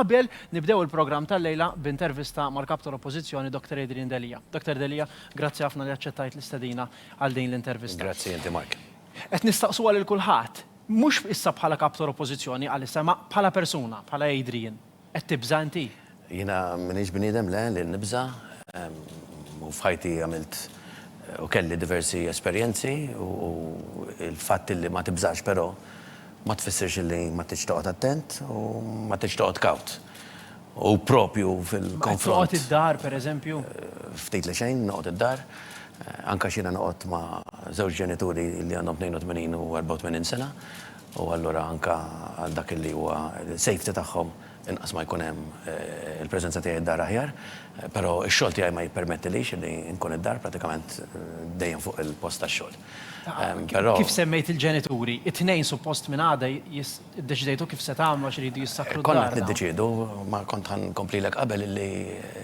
qabel nibdew il-programm tal-lejla b'intervista mal-kap tal-Oppożizzjoni Dr. Adrian Delia. Dr. Delia, grazzi ħafna li aċċettajt l-istedina għal din l-intervista. Grazzi inti Mark. Qed nistaqsu għal kulħadd, mhux issa bħala kap tal-Oppożizzjoni għalissa ma bħala persuna, bħala Adrian. Qed tibża inti? Jiena m'iniex bniedem li nibża u f'ħajti għamilt u kelli diversi esperjenzi u il-fatt li ma tibżax però ma tfissirx li ma tiġ toqgħod attent u ma tiġ toqgħod kawt. U propju fil-konfront. Toqgħod id-dar pereżempju? Ftit li xejn noqgħod id-dar. Anka xina noqgħod ma' żewġ ġenituri li għandhom 82 u 84 sena. U allura anka għal dak li huwa safety tagħhom inqas ma jkun hemm il-preżenza tiegħi id-dar aħjar, però x-xogħol tiegħi ma jippermettilix li nkun id-dar pratikament dejjem fuq il-post tax-xogħol. Kif semmejt il-ġenituri, it-tnejn suppost minn għada iddeċidejtu kif se tagħmlu għax iridu jissakru d-dar. Konna niddeċiedu, ma kont ħankomplilek qabel li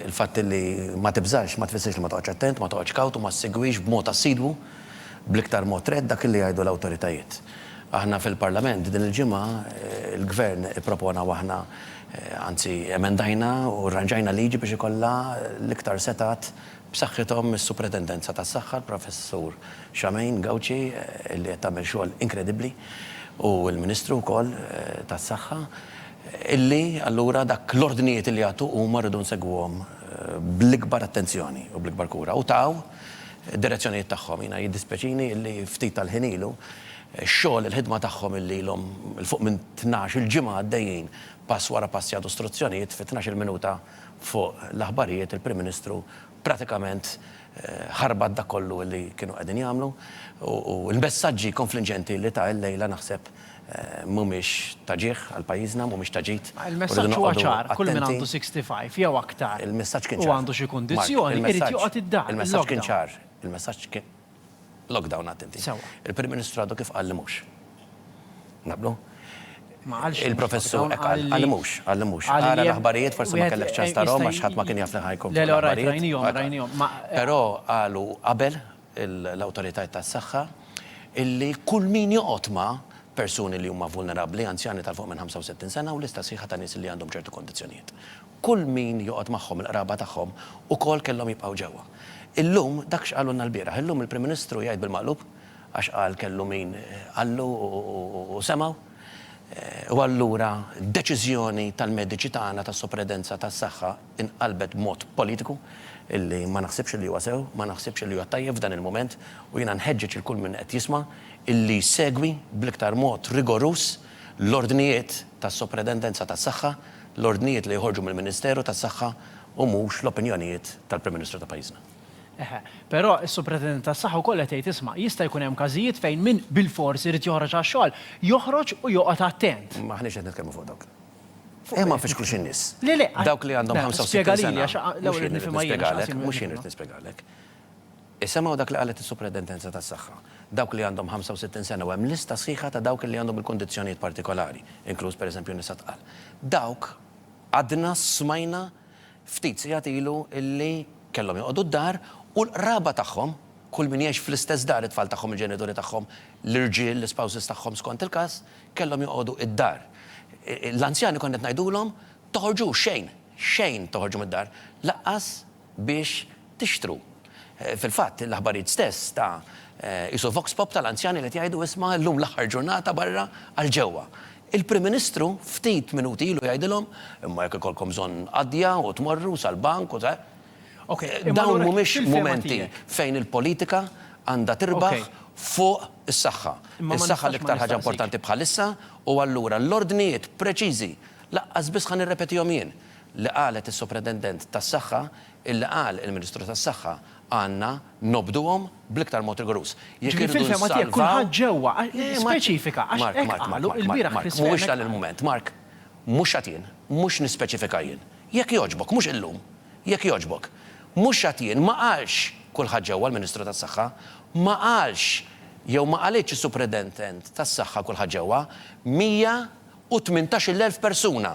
il-fatt li ma tibżax ma tfissirx li ma toqgħodx attent, ma toqgħodx kawt u ma ssegwix b'mod assidwu bl-iktar mod red dak li jgħidu l-awtoritajiet. Aħna fil-Parlament din il-ġimgħa il-Gvern ippropona waħna anzi emendajna u rranġajna liġi biex ikollha l-iktar setat b'saħħithom is-Suprintendenza tas-Saħħa, l-Professur Xamejn Gawċi li qed tagħmel xogħol inkredibbli u l-Ministru wkoll tas-Saħħa illi allura dak l-ordnijiet li jagħtu huma rridu nsegwhom bl-ikbar attenzjoni u bl-ikbar kura u taw direzzjonijiet tagħhom. Jiena jiddispeċini illi ftit tal-ħin ilu x-xogħol il-ħidma tagħhom illi ilhom il-fuq minn 12 il-ġimgħa għaddejjin pass wara pass jagħtu istruzzjonijiet fi 12 minuta fuq l-aħbarijiet il-Prim Ministru pratikament ħarbat dak kollu li kienu qegħdin jagħmlu u l-messaġġi konfliġenti li ta' l-lejla naħseb mhumiex taġieħ għal pajjiżna, mhumiex taġid. Il-messaġġ huwa ċar, kull min għandu 65 jew aktar. Il-messaġġ kien ċar. U għandu xi kundizzjoni, irid joqgħod id-dar. Il-messaġġ kien ċar. Il-messaġġ kien lockdown attenti. Il-Prim Ministru għadu kif qal li mhux. Nablu? Il-professur għallimux. Għara l-aħbarijiet forsi ma kellek ċans tarom għax ħadd ma kien jaf li ħajkom. Rajnijom. Però qalu qabel l-awtoritajiet tas-saħħa illi kull min joqgħod ma' persuni li huma vulnerabbli, anzjani tal-fuq minn 65 sena u lista sħiħa ta' nies li għandhom ċertu kondizzjonijiet. Kull min joqgħod magħhom il-qraba tagħhom ukoll kellhom jibqgħu ġewwa. Illum dak x'qalulna l-bieraħ, illum il-Prim Ministru jgħid bil-maqlub għax qal kellu min qallu u semgħu. U allura deċiżjoni tal-mediċi tagħna tas-Suprintendenza tas-Saħħa inqalbet b'mod politiku illi ma naħsibx li huwa sew, ma naħsibx li huwa tajjeb f'dan il-mument u jiena nħeġġeġ il-kull min qed jisma' illi segwi bl-iktar mod rigorus l-ordnijiet tas-Suprintendenza tas-Saħħa, l-ordnijiet li jħorġu mill-Ministeru tas-Saħħa u mhux l-opinjonijiet tal-Prim Ministru ta' pajjiżna. Però is-Suprintendenza tas-Saħħa wkoll qed jgħid isma' jista' jkun hemm każijiet fejn min bil-fors irid joħroġ għax-xogħol, joħroġ u joqgħod attent. Maħniex qed nitkellmu fuq dawk. Ma fiex kull nies. Le. Dawk li għandhom 65 sena. L-ewwel irid nifhimha mhux jien irid nispjegalek. Isemgħu dak li qalet is-Suprintendenza tas-Saħħa. Dawk li għandhom 65 sena u hemm lista sħiħa ta' dawk li għandhom il-kundizzjonijiet partikolari, inkluż pereżempju nisa tqal. Dawk għadna smajna ftit sigħat ilu illi kellhom joqogħdu d-dar u l-qraba tagħhom, kull min jgħix fl-istess dar it-tfal tagħhom, il-ġenituri tagħhom, l-irġiel, l-spouses tagħhom skont il-każ, kellhom joqogħdu id-dar. L-anzjani kont qed ngħidulhom toħorġu xejn toħorġu mid-dar, laqqas biex tixtru. Fil-fatt l-aħbarijiet stess ta' isu vox pop tal-anzjani li jgħidu isma' llum l-aħħar ġurnata barra għal ġewwa. Il-Prim Ministru ftit minuti ilu jgħidilhom imma jekk ikolkom bżonn qadja u tmorru sal-bank u dawn mhumiex mumenti fejn il-politika għandha tirbaħ fuq is-saħħa. Is-saħħa l-iktar ħaġa importanti bħalissa u allura l-ordnijiet preċiżi laqqas biss ħan irrepetihom jien li qalet is-Suprintendenza tas-Saħħa illi qal il-Ministru tas-Saħħa għandna nobduhom bl-iktar mod rigorus. Fil-fema tiegħek kulħadd ġewwa speċifika għax mhuwiex dan il-mument, Mark, mhux għad jien, mhux nispeċifika jien. Jekk jogħġbok, mhux illum, jekk jogħġbok. Mhux għatien, ma qalx kulħadd ġewwa l-Ministru tas-Saħħa, ma qalx jew ma qalitx is-Suprintendenza tas-Saħħa kulħadd ġewwa 118,000 persuna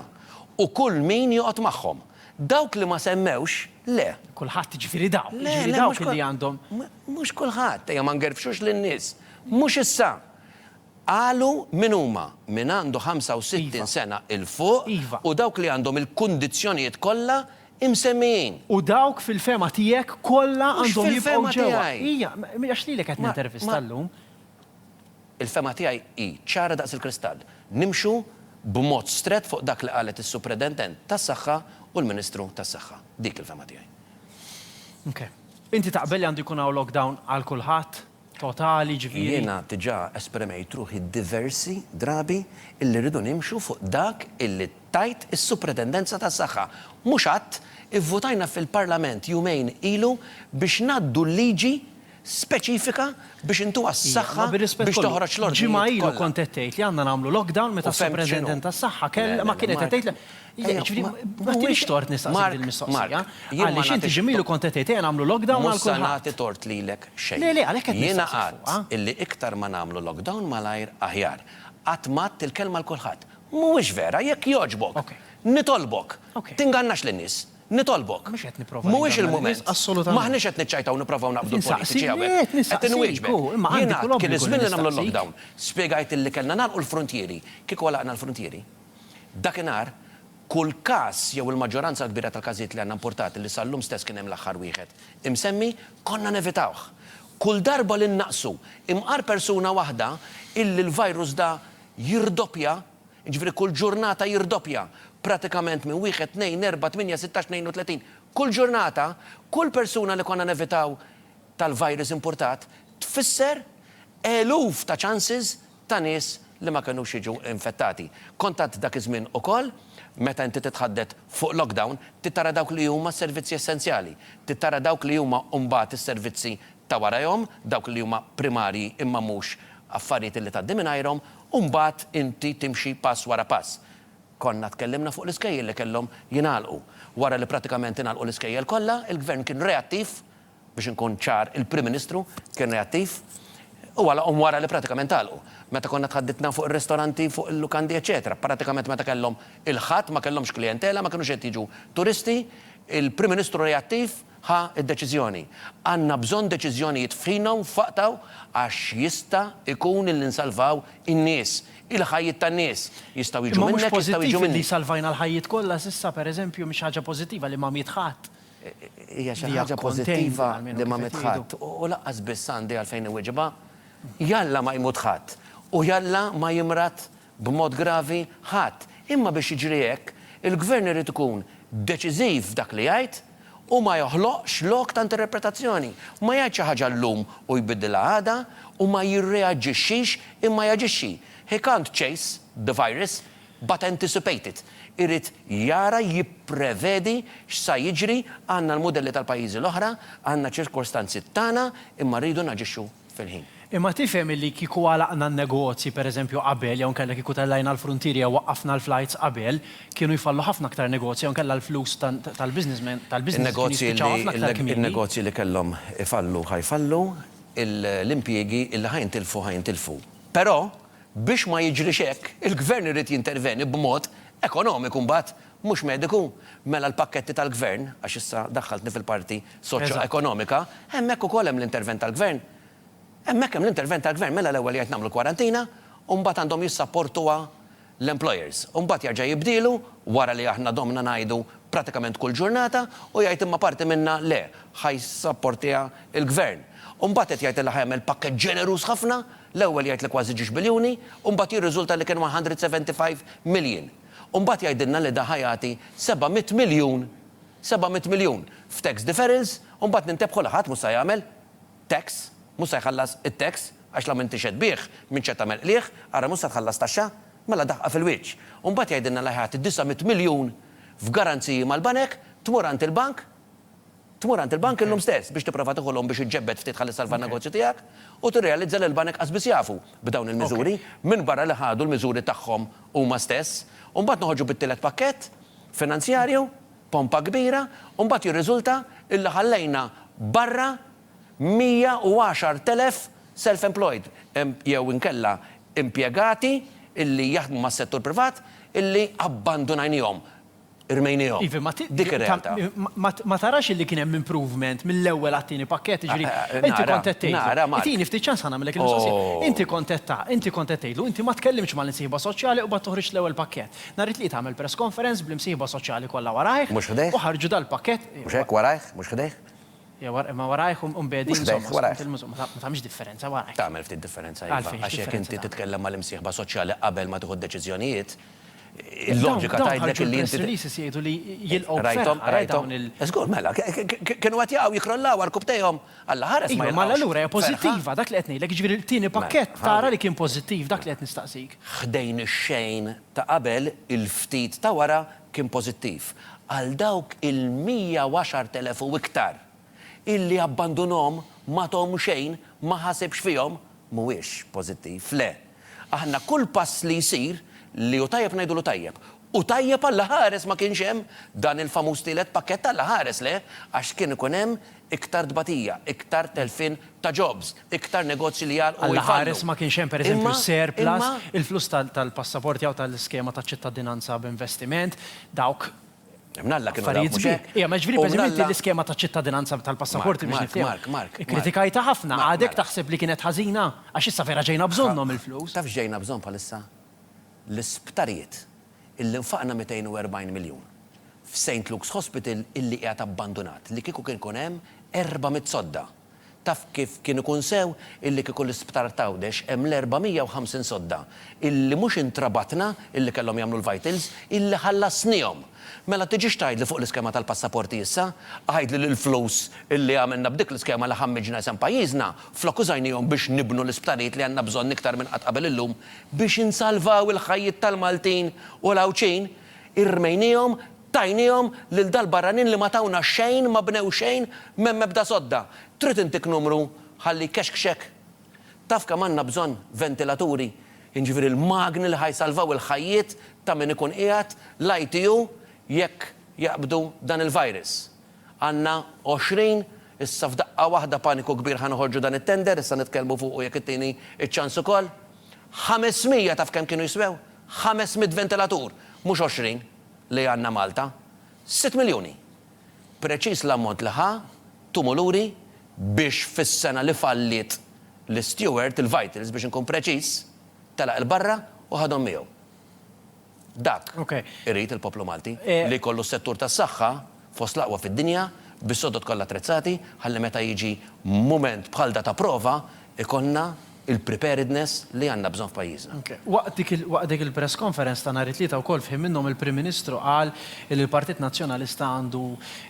u kull min joqgħod magħhom. Dawk li ma semmewx, le. Kulħadd jiġifieri dawk li għandhom. Mhux kulħadd, ejja ma ngerfxux lin-nies. Mhux issa. Qalu min huma min għandu 65 sena il-fuq Iva. u dawk li għandhom il-kundizzjonijiet kollha imsemmijin. U dawk fil-fema tiegħek kollha Mhux għandhom jibqgħu fil-fema ġewwa. tiegħi. Hija, għax lilek qed nintervista llum. Il-fema tiegħi hi ċara daqs il-kristall. Nimxu b'mod stret fuq dak li qalet is-Superintendent tas-Saħħa u l-Ministru tas-Saħħa. Dik il-fema tiegħi. Okay. Inti taqbel li għandu jkun hawn lockdown għal kulħadd? Totali, ġifieri? Jiena diġà esprimejt ruħi diversi drabi illi rridu nimxu fuq dak illi tajt is-Superintendenza tas-Saħħa. Mhux għadd ivvutajna fil-Parlament jumejn ilu biex ngħaddu liġi speċifika biex intu għas-saħħa biex toħroġ l-ordni. Ġimgħa ilu kont qed tgħid li għandna nagħmlu lockdown meta s-Superintendent tas-Saħħa ma kienet qed tgħid ma tinix tort nistaqsik il-mistoqsija. Għaliex inti ġimilu kont qed tgħid nagħmlu lockdown għal kulħadd. nagħti tort lilek xejn. Le, għalhekk qed Jiena nistaqsik qatt illi iktar ma nagħmlu lockdown malajr aħjar. Qatt matt il-kelma l-kulħadd. Mhuwiex vera, jekk jogħġbok. Nitolbok. Tingannax lin-nies. Nitolbok. Mhux qed nipprova. Mhuwiex il-mument. Assolutament. Maħniex qed niċċajtaw nipprovaw naqbdu l-politiċi hawnhekk. Nistaqsik, Qed inwieġbek. imma għandi Jiena kull kien obbligu iż-żmien li nagħmlu nistaqsik. lockdown. Spjegajt illi kellna nagħlqu l-frontieri. Kieku għalaqna l-frontieri. Dakinhar kull każ jew il-maġġoranza kbira tal-każijiet li għandna importati li sal-lum stess kien hemm l-aħħar wieħed. Imsemmi konna nevitawh. Kull darba li naqsu imqar persuna waħda illi l-virus da jirdoppja, ġifieri kull ġurnata jirdoppja, pratikament minn 1, 2, 4, 8, 16, 32. Kull ġurnata, kull persuna li konna nevitaw tal-virus importat tfisser eluf ta' chances ta' nies li ma kinux jiġu infettati. Kontat dak iż-żmien ukoll, meta inti titħaddet fuq lockdown, tittara dawk li huma servizzi essenzjali, tittara dawk li huma mbagħad is-servizzi ta' warajhom, dawk li huma primari imma mhux affarijiet li tgħaddi mingħajrhom, u mbagħad inti timxi pass wara pass. Konna tkellimna fuq l-iskejjel li kellhom jingħalqu. Wara li pratikament ingħalqu l-iskejjel kollha, il-Gvern kien reattiv biex inkun ċar, il-Prim Ministru kien reattiv u wara li pratikament għalqu. Meta konna tħadditna fuq ir-ristoranti, fuq il-lukandi, eċetera. Pratikament meta kellhom il-ħadd ma kellhomx klijentela, ma kinux qed jiġu turisti, il-Prim Ministru reattiv ħa id-deċiżjoni. Għandna bżonn deċiżjonijiet f'ħinhom faqtaw għax jista' ikun illi nsalvaw in-nies. Il-ħajjiet tan-nies jistgħu jiġu minnek, jistgħu jiġu minni. li salvajna l-ħajjiet kollha s'issa pereżempju mhix ħaġa pożittiva li ma mietħadd. Hija xi ħaġa pożittiva li ma mitħadd. U laqqas biss għandi għalfejn iweġibha, jalla ma jmut ħadd u jalla ma jimrat b'mod gravi ħadd. Imma biex jiġri hekk, il-Gvern irid ikun deċiżiv dak li jgħid u ma joħloqx lok ta' interpretazzjoni. Ma jgħid xi ħaġa llum u jbiddilha għada u ma jirreaġixxix imma jaġixxi. He can't chase the virus, but anticipate it. Irrid jara jipprevedi x'sa jiġri, għandna l-modelli tal-pajjiżi l-oħra, għandna ċirkostanzi tagħna imma rridu naġixxu fil-ħin. Imma tifhem li kieku għalaqna n-negozji pereżempju qabel jew nkella kieku tellajna l-frontieri jew waqqafna l-flights qabel, kienu jfallu ħafna aktar negozji jew nkella l-flus tal-businessmen Il-negozji li kellhom ifallu ħajfallu, l-impjiegi illi ħajntilfu. Però biex ma jiġrix hekk, il-Gvern irid jinterveni b'mod ekonomiku mbagħad mhux mediku. Mela l-pakketti tal-Gvern, għax issa daħħaltni fil-parti soċjo-ekonomika, hemmhekk ukoll hemm l-intervent tal-Gvern. Hemmhekk hemm l-intervent tal-Gvern mela l-ewwel jgħid nagħmlu kwarantina u mbagħad għandhom jissapportuha l-employers. U mbagħad jerġa' jibdilu wara li aħna domna ngħidu pratikament kull ġurnata u jgħid imma parti minna le ħajsapportiha il-Gvern. U mbagħad qed jgħid li ħajmel pakkett ġeneruż ħafna, l-ewwel jgħid li kważi 10 biljuni, u mbagħad jirriżulta li kien 175 miljun. U mbagħad jgħidilna li da ħajati 700 miljun f'tax deferrals, u mbagħad nintebħu ħadd mhux se jagħmel tax, mhux se jħallas it-tax għax la m'inti xed bih minn xed tagħmel qlieħ, ara mhux se tħallas taxxa, mela daħqa fil-wiċċ. U mbagħad jgħidilna li ħati 900 miljun f'garanziji mal-banek, tmur għand il-bank illum stess biex tipprova tieħolhom biex iġġebbed ftit ħalli salva n-negozju tiegħek u tirrealizza li l-banek qasbis jafu b'dawn il-miżuri minn barra li ħadu l-miżuri tagħhom huma stess. U mbagħad noħorġu bit-tielet pakkett finanzjarju, pompa kbira, u mbagħad jirriżulta illi ħallejna barra 110,000 self-employed jew inkella impjegati illi jaħdmu mas-settur privat illi abbandunajnihom. irmejnijhom. Dik ir-realtà. Ma tarax li kien hemm improvement mill-ewwel għat-tieni pakkett, jiġri inti kontettejlu. Tieni ftit ċans nagħmellek il-mistoqsija. Inti kontettejlu, inti ma tkellimx mal-imsieħba soċjali u bad toħroġ l-ewwel pakkett. Nhar it-tlieta tagħmel press conference bl-imsieħba soċjali kollha warajh. Mhux ħdejh? U ħarġu dal-pakkett. Mhux hekk warajh? Mhux ħdejh? Ma warajh mbedin ma tagħmilx differenza warajh. Tagħmel ftit differenza għax jekk inti titkellem mal-imsieħba soċjali qabel ma tieħu deċiżjonijiet, il-loġika tgħidlek li inti jgħidu li jilqgħu rajthom. Żgur mela, kienu qed jaqgħu jikrollaw għal kubtejhom Alla ħares ma ma allura hija pożittiva dak li qed ngħidlek, jiġifieri l-tieni pakkett tara li kien pożittiv dak li qed nistaqsik. Ħdejn ix-xejn ta' qabel il-ftit ta' wara kien pożittiv. Għal dawk il-110,000 u iktar illi abbandunhom ma tom xejn ma ħasibx fihom mhuwiex pożittiv. Le. Aħna kull pass li jsir li u tajjeb ngħidulu tajjeb. U tajjeb Alla ħares ma kienx hemm dan il-famuż tielet pakkett Alla ħares le għax kien ikun hemm iktar dbatija, iktar telfin ta' jobs, iktar negozji li jgħalqu Alla ħares ma kienx hemm pereżempju surplus, il-flus tal-passaporti jew tal-iskema ta' ċittadinanza b'investiment, dawk Mnalla kienu Ija, ma ġviri pereżempju l-iskema ta' ċittadinanza tal-passaporti biex nifhem. Mark. Kritikajta ħafna, għadek taħseb li kienet ħażina għax issa vera ġejna bżonnhom il-flus. Taf ġejna bżonn bħalissa? L-isptarijiet illi nfaqna 240 miljun f'St. Luke's Hospital illi qiegħed abbandonat li kieku kien hemm 400 sodda. Taf kif kien ikun sew illi kieku l-isptar Tawdex hemm l-450 sodda illi mhux intrabatna illi kellhom jagħmlu l-vitals illi ħallasnihom. Mela tiġix tgħidli fuq l-iskema tal-passaporti issa, għajdli l-flus illi għamilna b'dik l-iskema li ħammiġna sem pajjiżna, flok użajnihom biex nibnu l-isptarijiet li għandna bżonn iktar minn qatt qabel illum biex insalvaw il-ħajjiet tal-Maltin u l-Awċin, irmejnihom tajnihom lil dal-barranin li ma tawna xejn, ma bnew xejn, m'hemm ebda sodda. Trid intik numru ħalli kexkxek. Taf kemm għandna bżonn ventilaturi, jiġifieri l-magni li ħajsalvaw il-ħajjiet ta' min ikun qiegħed l-ITU jekk jaqbdu dan il-virus. Għandna 20 issa f'daqqa waħda paniku kbir ħanoħorġu dan it-tender, issa nitkellmu fuq jekk it-tieni iċ-ċans ukoll. 500 taf kemm kienu jiswew? 500 ventilatur, mhux 20 li għandna Malta. 6 miljuni. Preċiż l-ammont li ħa tumuluri biex fis-sena li fallit l-steward il-vitals biex inkun preċiż telaq il-barra u ħadhom miegħu. Dak irrid il-poplu Malti li jkollu s-settur tas-saħħa fost l-aqwa fid-dinja bis-sodod kollha attrezzati ħalli meta jiġi mument bħal ta' prova ikollna il-preparedness li għandna bżonn f'pajjiżna. Waqt dik il-press conference ta' nhar it-tlieta wkoll fihim minnhom il-Prim Ministru qal li l-Partit Nazzjonalista għandu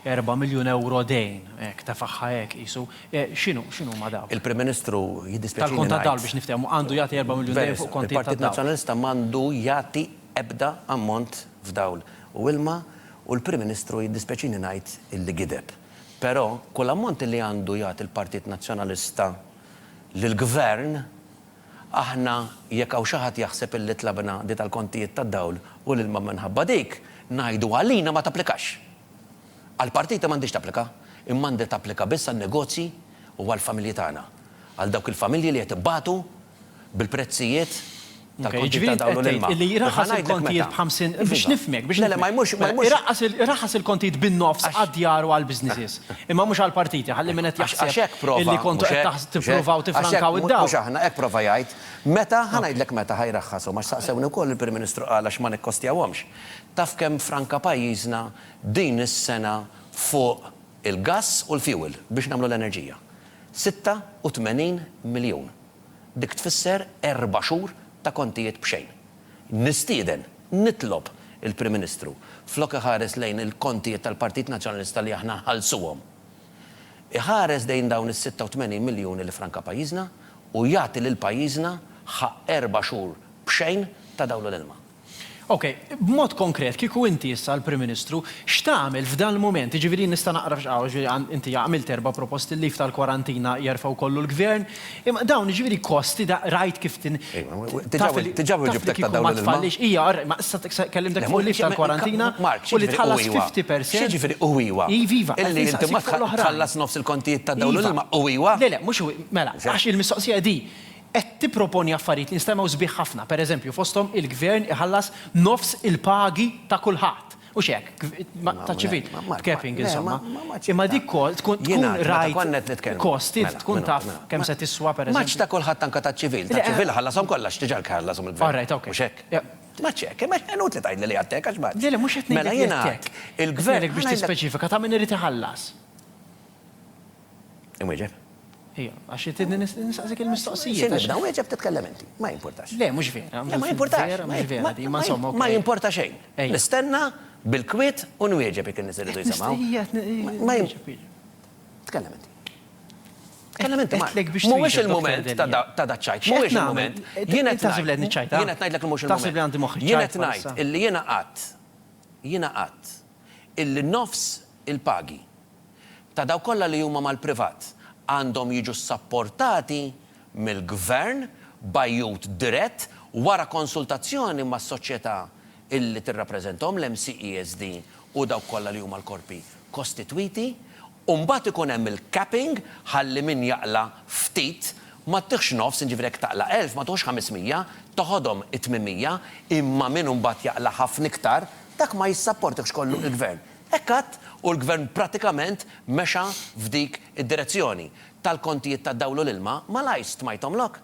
4 miljun euro dejn hekk tefaħħa hekk qisu. X'inhu ma dawn? Il-Prim Ministru jiddispjaċini tal-kont tad-dawl biex niftehmu għandu jagħti 4 miljun dejn fuq konti tad-dawl. Il-Partit Nazzjonalista m'għandu jagħti ebda ammont f'dawl u ilma u l-Prim Ministru jiddispjaċini ngħid illi gideb. Però kull ammont li għandu jagħti il-Partit Nazzjonalista lill-Gvern aħna jekk hawn xi ħadd jaħseb illi tlabna di tal-kontijiet tad-dawl u l-ilma minħabba dik ngħidu għalina ma tapplikax. Għall-partita m'għandix tapplika, imma għandi tapplika biss għan-negozji u għall-familji tagħna. Għal dawk il-familji li qed ibbagħtu bil-prezzijiet Illi jiraħħas il-kontijiet b'50 biex nifmek, biex jiraħħas il-kontijiet bin-nofs għad-djar u għal-businesses. Imma mhux għall-partiti, ħalli min qed jaħseb illi kontu qed tippruvaw tifrankaw id-dawl. Mhux aħna hekk prova jgħid. Meta ħanajdlek meta ħajraħħasu ma saqsewni wkoll il-Prim Ministru qal għax ma nikkostjawhomx. Taf kemm franka pajjiżna din is-sena fuq il-gass u l-fuel biex nagħmlu l-enerġija. 86 miljun. Dik tfisser 4 xhur ta' kontijiet b'xejn. Nistieden, nitlob il-Prim Ministru flok iħares lejn il-kontijiet tal-Partit Nazzjonalista li aħna ħalsuhom. Iħares dejn dawn is-86 miljuni li franka pajjiżna u jagħti lil pajjiżna ħaq 4 xhur b'xejn ta' dawn l-ilma. Ok, b'mod konkret, kieku inti issa l-Prim Ministru, x'tagħmel f'dan il-moment? Jiġifieri nista' naqra inti għamilt 4 proposti l-lif tal-kwarantina jerfgħu kollu l-Gvern, imma dawn jiġifieri kosti rajt kif Tiġabu ġibtek ta' dawn l-ilma. Ija, ma issa kellimtek fuq il-lif tal-kwarantina u li tħallas 50%. Ġifieri huwa. Iva. Illi inti ma tħallas nofs il-kontijiet ta' dawn l-ilma huwa. Le, mhux mela, għax il-mistoqsija di qed tipproponi affarijiet li nistgħu sbieħ ħafna. Pereżempju, fosthom il-Gvern iħallas nofs il-pagi ta' kulħadd. U xek, ta' ċivil, capping, insomma. Imma dik tkun rajt kosti, tkun taf kemm se tiswa per Maċ ta' kolħat anka ta' ċivil. Ta' ċivil ħallasom kollax tiġar ħallasom il-gvern. Alright, okay. U xek. Maċek, ma għanut li tajd li għattek għax maċ. Dile, mux għetni Mela jena, il-gvern biex tispeċifika ta' minn irrit iħallas. Imweġeb. Ija, għax jtidni nisaqsik il-mistoqsija. Xinibda, uweġeb titkellem inti. Ma jimportax. Le, mux vera. Ma jimportax. Ma jimporta xejn. Nistenna bil-kwit u nwieġeb jek n-nis irridu jisamaw. Ma Tkellem inti. Tkellem inti. Mhuwiex il-moment ta' daċċajt. Mhuwiex il-moment. Jiena ngħidlek il-mhux il-moment. Jiena ngħid illi jiena qatt illi nofs il-pagi ta' daw kollha li huma mal-privat għandhom jiġu sapportati mill-gvern bajjut dirett wara konsultazzjoni mas soċjetà illi tirrappreżenthom l-MCESD u dawk kollha li huma l-korpi kostitwiti, u mbagħad ikun hemm il-capping ħalli min jaqla ftit ma tieħx nofs, inġifieri taqla 1000 ma tuħx 500, toħodhom 800, imma min mbagħad jaqla ħafna iktar, dak ma jissapportix kollu l-gvern. Ekkat, u l-gvern pratikament mexa f'dik id-direzzjoni. Tal-kontijiet tad-dawlu l-ilma ma lajst majtomlok.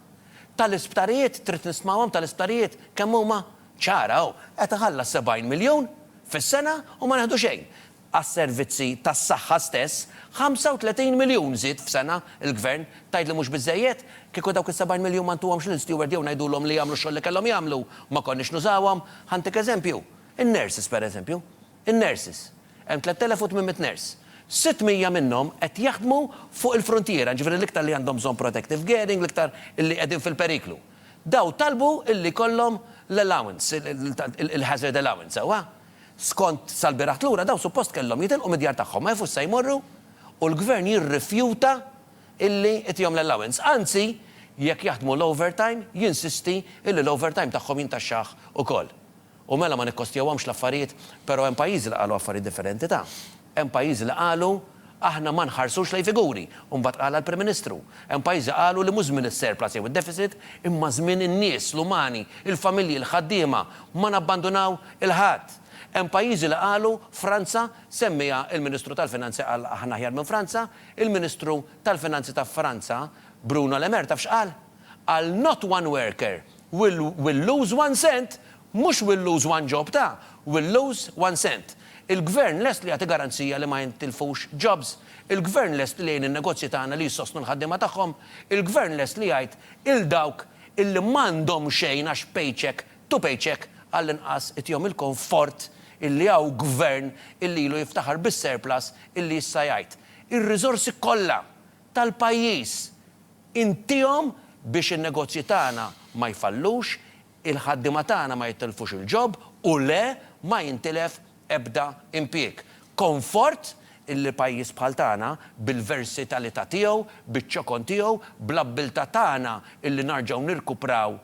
Tal-isptarijiet, trid nismawhom tal-isptarijiet, kemm huma ċara qed iħallas 70 miljun fis-sena u ma neħdu xejn. Għas-servizzi tas-saħħa stess, 35 miljun żied f'sena il-gvern tgħid li mhux biżżejjed, kieku dawk is-70 miljun ma ntuhomx lill-steward jew ngħidulhom li jagħmlu x-xogħol li kellhom jagħmlu, ma konniex nużawhom. Ħantik eżempju, in-nurses pereżempju, in-nurses. Hemm 3800 nurse. 600 minnhom qed jaħdmu fuq il-frontiera, ġifieri l-iktar li għandhom bżonn protective gearing, l-iktar illi qegħdin fil-periklu. Daw talbu illi kollhom l-allowance, il-hazard allowance, sewwa. Skont sal-biraħt lura daw suppost kellhom jitilqu mid-djar tagħhom, ma jafux se jmorru u l-gvern jirrifjuta illi qitihom l-allowance. Anzi, jekk jaħdmu l-overtime, jinsisti illi l-overtime tagħhom jintaxxaħ ukoll. U mela ma nikkostjawhomx l-affarijiet, però hemm pajjiżi li qalu affarijiet differenti ta'. Hemm pajjiżi li qalu aħna ma nħarsux lejn figuri, u mbagħad qal l-Prim Ministru. Hemm pajjiżi qalu li mhux żmien is-surplus jew id-deficit, imma żmien in-nies, l-umani, il-familji, l-ħaddiema ma nabbandunaw il-ħadd. Hemm pajjiżi li qalu Franza semmija il-Ministru tal-Finanzi qal aħna aħjar minn Franza, il-Ministru tal-Finanzi ta' Franza, Bruno Le Maire, taf x'qal? Qal not one worker will lose 1 cent, mhux will lose 1 job ta' will lose 1 cent. Il-gvern lest li għati garanzija li ma jintilfux jobs, il-gvern lest li jgħin il-negozji tagħna li jissostnu l-ħaddima tagħhom, il-gvern lest li jgħid il-dawk illi m'għandhom xejn għax paycheck to paycheck għall-inqas itjom il-komfort illi għaw gvern illi ilu jiftaħar bis-surplus illi jissa jgħid. Ir-riżorsi kollha tal-pajjiż intihom biex in-negozji tagħna ma jfallux, il-ħaddima tagħna ma jittilfux il-ġob u le ma jintilef ebda impjieg. Komfort illi pajjiż bħal tagħna bil-versitalità tiegħu, biċ-ċokon tiegħu, bl-abbiltà tagħna illi narġgħu nirkupraw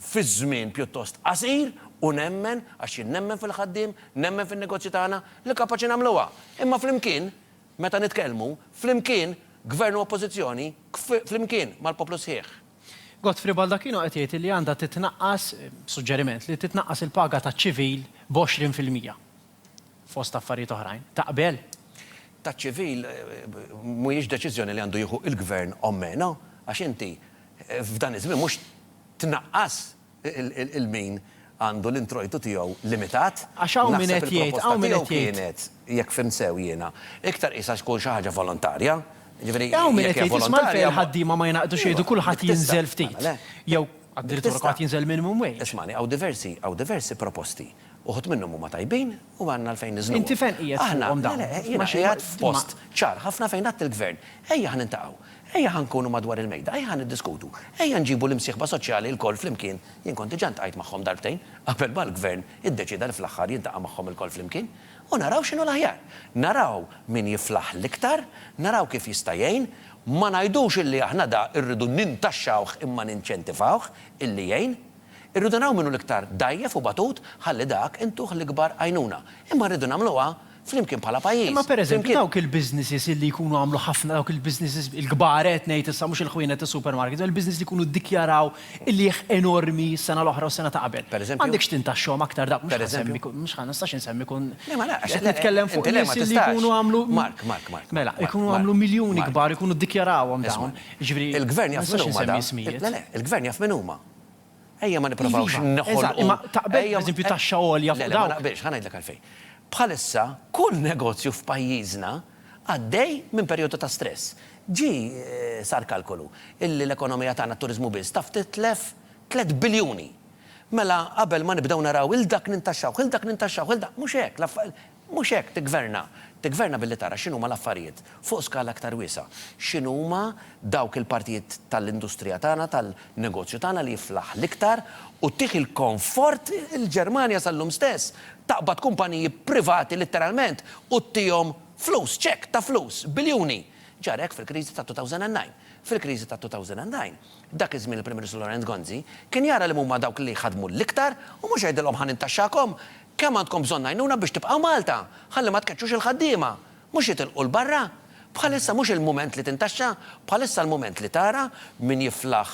fi żmien pjuttost qasir u nemmen għax nemmen fil-ħaddiem, nemmen fin-negozji tagħna li kapaċi nagħmluha. Imma flimkien meta nitkellmu, flimkien gvern u oppożizzjoni, flimkien mal-poplu sħiħ. Godfrey Baldacchino qed jgħid li għandha titnaqqas, suġġeriment li titnaqqas il-paga taċ-ċivil b'20% fost affarijiet oħrajn. Taqbel? Taċ-ċivil mhuwiex deċiżjoni li għandu jieħu il-gvern ommena, għax inti f'dan iż-żmien mhux tnaqqas il-min għandu l-introjtu tiegħu limitat. Għax hawn min qed jgħid, kienet jekk fimsew jiena, iktar qisha tkun xi ħaġa volontarja. Hawn min qed jgħid isma' fejn ħaddiema ma jingħaqdux jgħidu kulħadd jinżel ftit. Jew addirittura qatt jinżel minimum wage. Ismani, hawn diversi proposti. Uħut minnhom huma tajbin u għandna l-fejn niżlu. Inti fejn qiegħed fuqhom dawn? Jiena qiegħed f'post ċar ħafna fejn għadt il-gvern. Ejja ħnintaqgħu, ejja ħankunu madwar il-mejda, ejja ħniddiskutu, ejja nġibu l-imsieħba soċjali l-koll flimkien. Jien kont diġà ntqajt magħhom darbtejn, qabel ma l-gvern iddeċida li fl-aħħar jintaqa' magħhom il-koll flimkien. U naraw x'inhu l-aħjar. Naraw min jiflaħ l-iktar, naraw kif jista' jgħin, ma ngħidux illi aħna da rridu nintaxxawh imma ninċentifawh illi jgħin. Irridu naraw minnu l-iktar dajjef u batut ħalli dak intuħ l-ikbar għajnuna. Imma rridu nagħmluha flimkien bħala pajjiż. Ma pereżempju dawk il-businesses li jkunu għamlu ħafna dawk il-businesses il-kbaret ngħid issa mhux il-ħwienet tas-supermarkets, il-business li jkunu ddikjaraw il-lieħ enormi s-sena l-oħra u s-sena ta' qabel. M'għandekx tintaxxhom aktar dak mhux ħanistax insemmi kun qed nitkellem fuq nies li jkunu għamlu Mark. Mela, jkunu għamlu miljuni kbar ikunu ddikjarawhom dawn. Il-gvern jaf min huma. Il-gvern jaf min huma. Ejja ma nipprovawx neħolqu. Imma taqbel pereżempju taxxa għolja fuq dawn. Ma naqbilx, ħanajdlek għalfejn. Bħalissa kull negozju f'pajjiżna għaddej minn perjodu ta' stress. Sar kalkolu illi l-ekonomija tagħna t-turiżmu biss taf titlef 3 biljuni. Mela qabel ma nibdew naraw il-dak nintaxxaw, mhux hekk, mhux hekk tigverna. Tigverna billi tara x'inhuma l-affarijiet fuq skala aktar wiesa. X'inhuma dawk il-partijiet tal-industrija tagħna, tal-negozju tagħna li jiflaħ l-iktar u tieħ il-komfort il-Ġermanja sal-lum stess taqbad kumpaniji privati literalment u tihom flus, ċek ta' flus, biljuni. Ġarek fil-kriżi ta' 2009. Fil-kriżi ta' 2009, dak iż-żmien il-Prim Ministru Lorenz Gonzi kien jara li huma dawk li ħadmu l-iktar u mhux jgħidilhom ħanintaxxakom kemm għandkom bżonn għajnuna biex tibqgħu Malta, ħalli ma tkeċċux il-ħaddiema, mhux jitilqu l-barra. Bħalissa mhux il-mument li tintaxxa, bħalissa l-mument li tara min jiflaħ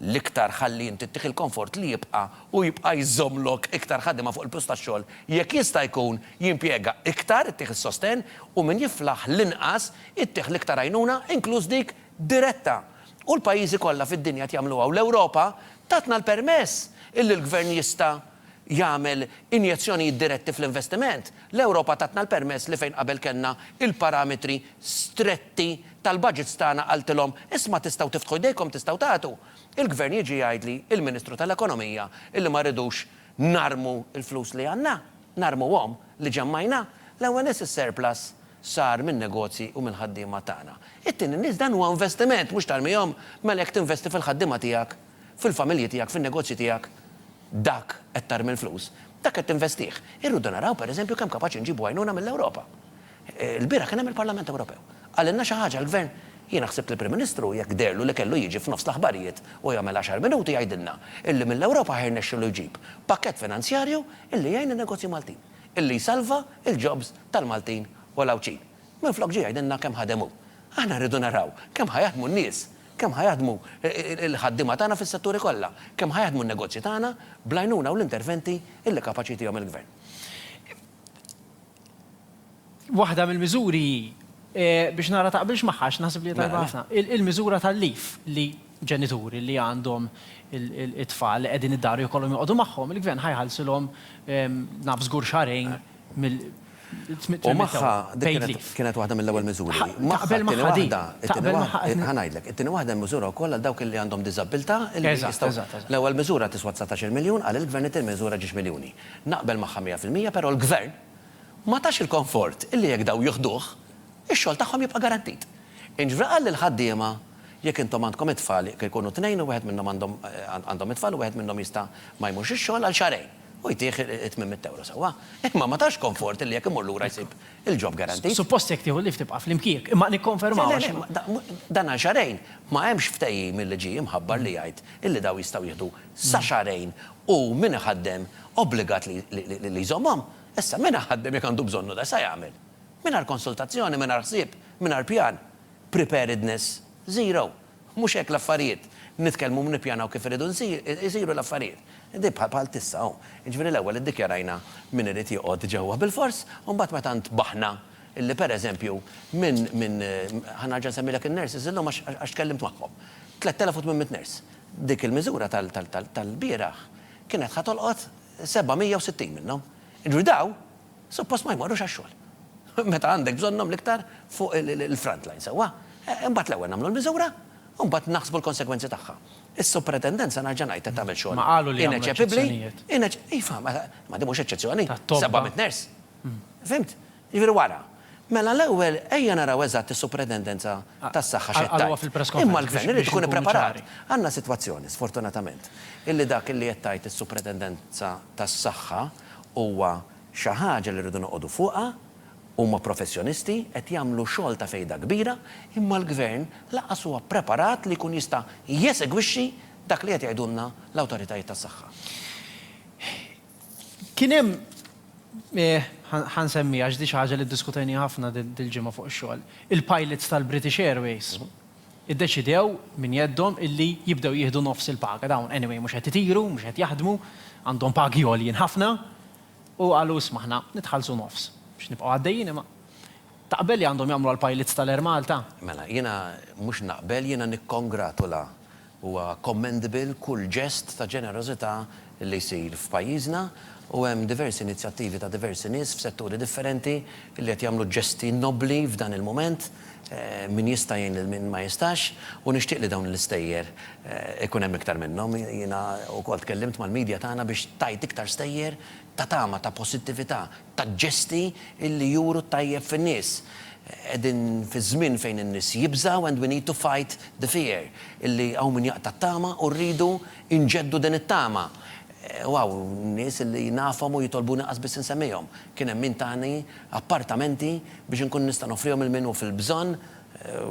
l-iktar ħalli inti tieħ il-komfort li jibqa' u jibqa' jżommlok iktar ħaddiema fuq il-post tax-xogħol jekk jista' jkun jimpjega iktar ittieħ is-sosten u min jiflaħ l-inqas ittieħ l-iktar għajnuna inkluż dik diretta. U l-pajjiżi kollha fid-dinja jagħmluha u l-Ewropa tatna l-permess illi l-gvern jista' jagħmel injezzjonijiet diretti fl-investiment. L-Ewropa tatna l-permess li fejn qabel kellna il-parametri stretti tal-budgets tagħna qaltilhom isma' tistgħu tiftħu jdejkom tistgħu tagħtu. Il-gvern jiġi jgħidli il-Ministru tal-Ekonomija illi ma rridux narmu il-flus li għandna, narmuhom li ġemmajna. L-ewwel is-surplus sar minn negozji u minn ħaddiema tagħna. It-tieni nies dan huwa investiment mhux tarmihom mela jekk tinvesti fil-ħaddiema tiegħek, fil-familji tiegħek, fin-negozji tiegħek. Dak qed tarmi l-flus, dak qed tinvestih. Irridu naraw pereżempju kemm kapaċi nġibu għajnuna mill-Ewropa. Il-bieraħ kien hemm il-Parlament Ewropew. Għalilna xi ħaġa l-Gvern jiena ħsibt li Prim Ministru jekk derlu li kellu jiġi f'nofs l-aħbarijiet u jagħmel 10 minuti jgħidilna illi mill-Ewropa ħirnexxielu jġib pakkett finanzjarju illi jgħin in-negozji Maltin, illi jsalva il-jobs tal-Maltin u l-Awċin. Minflok ġie jgħidilna kemm ħademu. Aħna rridu naraw kemm ħajaħdmu n-nies, kemm ħajaħdmu il-ħaddiema tagħna fis-setturi kollha, kemm ħajaħdmu n-negozji tagħna bl-għajnuna u l-interventi illi kapaċi tihom il-Gvern. Waħda mill-miżuri biex nara taqbilx magħhax naħseb li tajba ħafna. Il-miżura tal-lif li ġenituri li għandhom it-tfal li qegħdin id-dar jkollhom joqogħdu magħhom, il-Gvern ħajħallsilhom naf żgur xahrejn mill U maħħa kienet waħda mill-ewwel miżuri. Ħanajdlek, it-tieni waħda miżura wkoll għal dawk li għandhom diżabilità l-ewwel miżura tiswa 19 miljun għal il-Gvern it-tieni miżura 10 miljuni. Naqbel magħha 100%, però l-Gvern ma tax il-komfort illi jekk daw jieħduh, ix-xogħol tagħhom jibqa' garantit. Inġbra qal lill-ħaddiema jekk intom għandkom it-tfal jekk ikunu tnejn u wieħed minnhom għandhom it-tfal u wieħed minnhom jista' ma jmurx ix-xogħol għal xarejn. U jtieħ 800 euro sewwa. Imma ma tax komfort li jekk imur lura jsib il-ġob garantit. Suppost jekk tieħu lif tibqa' fl-imkiek, imma nikkonfermaw. Dan għal xarejn ma hemmx ftehim milli ġie imħabbar li jgħid illi daw jistgħu jieħdu sa xarejn u min iħaddem obbligat li jżommhom. Issa min iħaddem jekk għandu bżonnu da sa jagħmel. Mingħajr konsultazzjoni, mingħajr ħsieb, mingħajr pjan. Preparedness zero. Mhux hekk l-affarijiet. Nitkellmu nippjanaw kif iridu jsiru l-affarijiet. Di bħal tissa, ġifieri l-ewwel iddikjarajna min irid joqgħod ġewwa bil-fors, u mbagħad meta ntbaħna illi pereżempju minn ħanarġa' nsemmilek in-nurses illum għax tkellimt magħhom. 3800 nurse. Dik il-miżura tal-bieraħ kienet ħatolqot 760 minnhom. Ġifieri daw suppost ma jmorrux għax-xogħol. Meta għandek bżonnhom l-iktar fuq il-front line sewwa. Imbagħad l-ewwel nagħmlu l-miżura u mbagħad naħsbu l-konsekwenzi tagħha. Is-superintendenza narġa' ngħid qed tagħmel xogħol. Ma qalu li jagħmlu eċċezzjonijiet. Iva, ma dimux eċċezzjoni. 700 ners. Fimt? Jiġifieri wara. Mela l-ewwel ejja naraw eżatt is-superintendenza tas-saħħa x'qed imma l-gvern irid ikun ippreparat. Għandna sitwazzjoni sfortunatament illi dak illi qed tgħid is-superintendenza tas-saħħa huwa xi ħaġa li rridu noqogħdu fuqha huma professjonisti qed jagħmlu xogħol ta' fejda kbira, imma l-gvern laqas huwa preparat li jkun jista' jesegwixxi dak li qed jgħidulna l-awtoritajiet tas-saħħa. Kien hemm ħansemmi għax di ħaġa li diskutajni ħafna dil-ġimgħa fuq ix-xogħol. Il-pilots tal-British Airways iddeċidew min jeddhom illi jibdew jieħdu nofs il-paga dawn. Anyway, mhux qed itiru, mhux qed jaħdmu, għandhom pagi għoljin ħafna u qalu smaħna nitħallsu nofs biex nibqgħu għaddejjin imma. Taqbel li għandhom jagħmlu għall-pilots tal-Air Malta? Mela, jiena mhux naqbel, jiena nikkongratula huwa commendable kull ġest ta' ġenerożità li jsir f'pajjiżna u hemm diversi inizjattivi ta' diversi nies f'setturi differenti li qed jagħmlu ġesti nobbli f'dan il-mument min jista' jgħin lil min ma jistax u nixtieq li dawn l-istejjer ikun hemm iktar minnhom. Jiena wkoll tkellimt mal-medja tagħna biex tajt iktar stejjer ta' tama, ta' pożittività, ta' ġesti illi juru tajjeb fin-nies. Qegħdin fi żmien fejn in-nies jibżgħu and we need to fight the fear. Illi hawn min jaqta' tama u rridu inġeddu din it-tama. Wow, nies li nafhom u jitolbuna qasbis insemmihom. Kien hemm min tani appartamenti biex inkun nista' nofrihom il-minu fil-bżonn,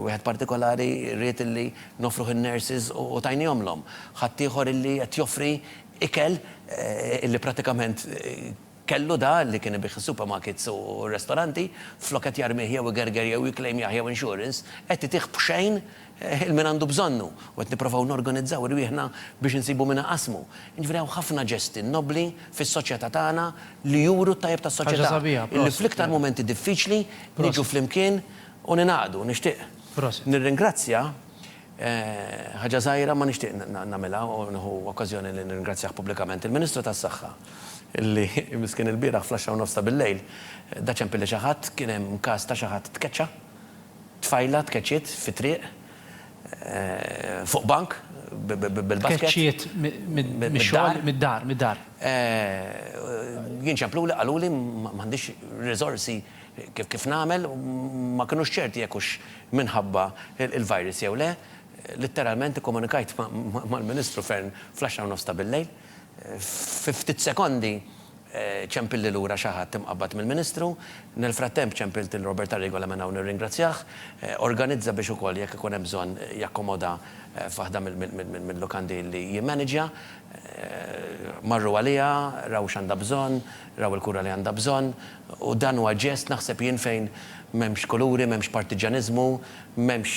wieħed partikolari rrid illi nofruh in-nurses u tajnihomlhom. Ħadd ieħor illi qed joffri ikel illi pratikament kellu da li kien ibiħ supermarkets u ristoranti flok qed jarmih jew igerger jew jiklejm jew insurance qed itih b'xejn il-min għandu bżonnu u qed nippruvaw norganizzaw irwieħna biex insibu minn qasmu. Jiġifieri hawn ħafna ġesti nobbli fis-soċjetà tagħna li juru t-tajjeb tas-soċjetà. Illi fl-iktar momenti diffiċli niġu flimkien u ninaqdu. Nixtieq nirringrazzja ħaġa żgħira ma nixtieq nagħmilha u nieħu okkażjoni li nirringrazzjah pubblikament il-Ministru tas-Saħħa illi miskin il-bieraħ fl-10 nofs ta' bil-lejl daċem pilli xi ħadd kien hemm każ ta' xi ħadd tkeċċa, tfajla tkeċċiet fit-triq fuq bank bil-basket. Tkeċċiet mid-dar. Jien ċempluli qaluli m'għandix riżorsi kif nagħmel ma kinux ċerti jekk hux minħabba il-virus jew le. Litteralment ikkomunikajt mal-Ministru fern fl-10 nofs ta' bil-lejl. Ftit sekondi ċempilli lura xi ħadd imqabbad mill-Ministru, nel-frattemp ċempilt il-Robert Arrigola minn hawn nirringrazzjah, organizza biex ukoll jekk ikun hemm bżonn jakkomoda f'waħda mill-lukandi li jimmaneġja, marru għaliha, raw x'għandha bżonn, raw il-kura li għandha bżonn, u dan huwa ġest naħseb jien fejn m'hemmx kuluri, m'hemmx partiġanizmu, m'hemmx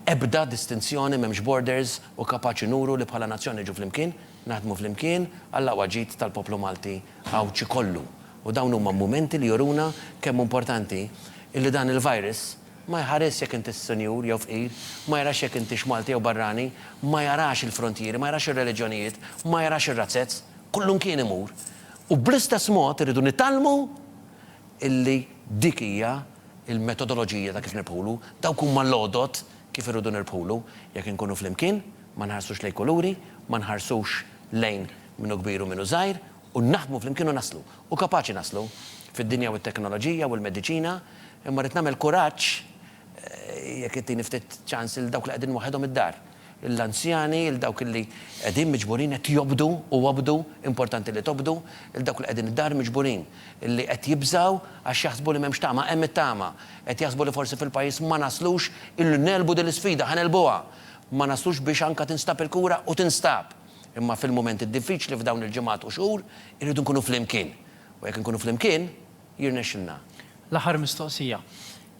ebda distinzjoni, m'hemmx borders u kapaċi nuru li bħala nazzjoni ġu flimkien, naħdmu flimkien għall-aqwa ġid tal-poplu Malti għaw ċi kollu. U dawn huma momenti li juruna kemm importanti illi dan il-virus ma jħares jekk inti senjur jew fqir, ma jarax jekk inti Malti jew barrani, ma jarax il-frontieri, ma jarax ir-reliġjonijiet, ma jarax ir-razzezz, kullum kien imur. U bl-istess mod irridu nitalmu illi dik hija il-metodoloġija ta' kif nirbħulu, dawk huma l-għodot kif irridu nirbħulu, jekk inkunu flimkien, ma nħarsux lejn kuluri, ma nħarsux lejn minnu kbiru minnu żgħir u naħdmu flimkien u naslu. U kapaċi naslu fid-dinja u t-teknoloġija u l-mediċina, imma rrid nagħmel kuraġġ jekk ittini ftit ċans il dawk li qegħdin waħedhom id-dar. Il-anzjani, il-dawk li qegħdin miġburin qed jobdu u wabdu, importanti li tobdu, il-dawk li qegħdin id-dar miġburin, illi qed jibżgħu għax jaħsbu li m'hemmx tama, hemm it-tama, qed jaħsbu li forsi fil-pajjiż ma naslux illi nelbu din l-isfida ħanelbuha. Ma naslux biex anka tinstab il-kura u tinstab. Imma fil-moment diffiċli f'dawn il-ġimgħat u xhur irridu nkunu flimkien. U jekk nkunu flimkien, jirnexxilna. L-aħħar mistoqsija.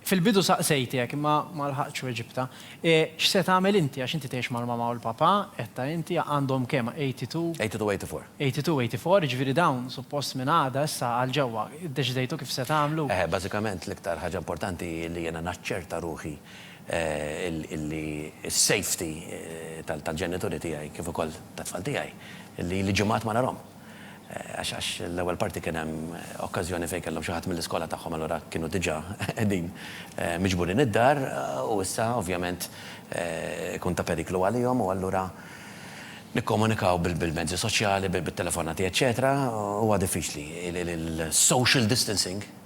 Fil-bidu saqsejtek imma ma lħaqx weġibta. X'se tagħmel inti għax inti tgħix mal-mama u l-papa, qed inti għandhom kemm 82-84. 82-84, ġifieri dawn suppost minn għada issa għal ġewwa. Iddeċidejtu kif se tagħmlu? Bażikament l-iktar ħaġa importanti li jiena naċċerta ruħi illi s-safety tal-ġenituri tiegħi kif ukoll tat-tfal tiegħi li ġimgħat ma narhom. Għax l-ewwel parti kien hemm okkażjoni fejn kellhom xi ħadd mill-iskola tagħhom allura kienu diġà qegħdin miġburin id-dar u issa ovvjament ikun ta' periklu għalihom u allura nikkomunikaw bil-mezzi soċjali, bil-telefonati, eċċetera, huwa diffiċli. Il-social distancing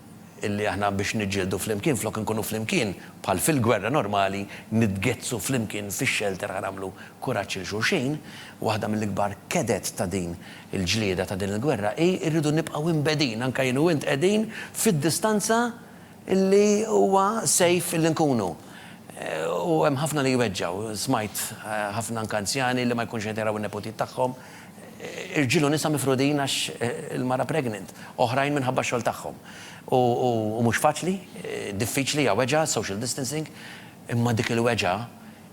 illi aħna biex niġġieldu flimkien, flok nkunu flimkien, bħal fil-gwerra normali, nitgezzu flimkien fix-shelter ħanamlu kuraġġ il xulxin, waħda mill-ikbar kedet ta' din il-ġlieda ta' din il-gwerra, irridu nibqgħu imbedin, anke jien u int qegħdin fid-distanza illi huwa safe illi nkunu. U hemm ħafna li jweġġaw, smajt ħafna anke anzjani li ma jkunx qed jaraw in-nepotijiet tagħhom, irġilu nisa mifrudin għax il-mara pregnant, oħrajn minħabba xogħol tagħhom. U mhux faċli, diffiċli hija weġa, social distancing, imma dik il-weġa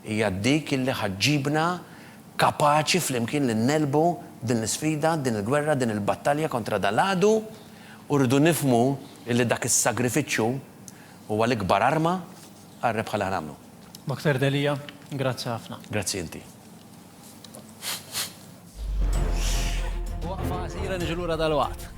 hija dik illi ħaġġibna kapaċi flimkien li nelbu din l-sfida, din il-gwerra, din il-battalja kontra dal-għadu u rridu nifmu illi dak is-sagrifiċċju huwa l-ikbar arma għar-rebħa li ħanamlu. Dr. Delija, grazzi ħafna. Grazzi inti. Waqfa għasira niġu lura dal-waqt.